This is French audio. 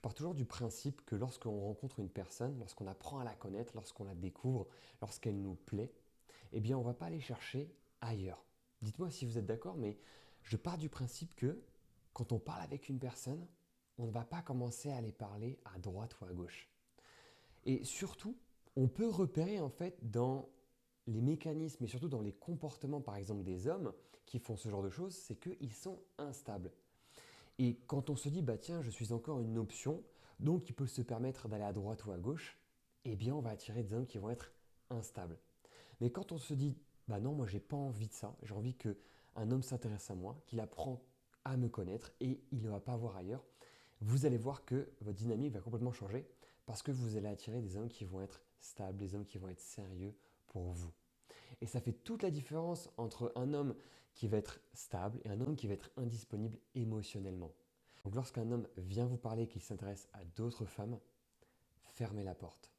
pars toujours du principe que lorsqu'on rencontre une personne, lorsqu'on apprend à la connaître, lorsqu'on la découvre, lorsqu'elle nous plaît, eh bien, on ne va pas aller chercher ailleurs. Dites-moi si vous êtes d'accord, mais je pars du principe que quand on parle avec une personne, on ne va pas commencer à aller parler à droite ou à gauche. Et surtout, on peut repérer en fait dans les mécanismes et surtout dans les comportements par exemple des hommes qui font ce genre de choses, c'est qu'ils sont instables. Et quand on se dit, bah tiens, je suis encore une option, donc il peut se permettre d'aller à droite ou à gauche, eh bien on va attirer des hommes qui vont être instables. Mais quand on se dit, bah non, moi j'ai pas envie de ça, j'ai envie que un homme s'intéresse à moi, qu'il apprend à me connaître et il ne va pas voir ailleurs, vous allez voir que votre dynamique va complètement changer parce que vous allez attirer des hommes qui vont être stables, des hommes qui vont être sérieux pour vous. Et ça fait toute la différence entre un homme qui va être stable et un homme qui va être indisponible émotionnellement. Donc lorsqu'un homme vient vous parler et qu'il s'intéresse à d'autres femmes, fermez la porte.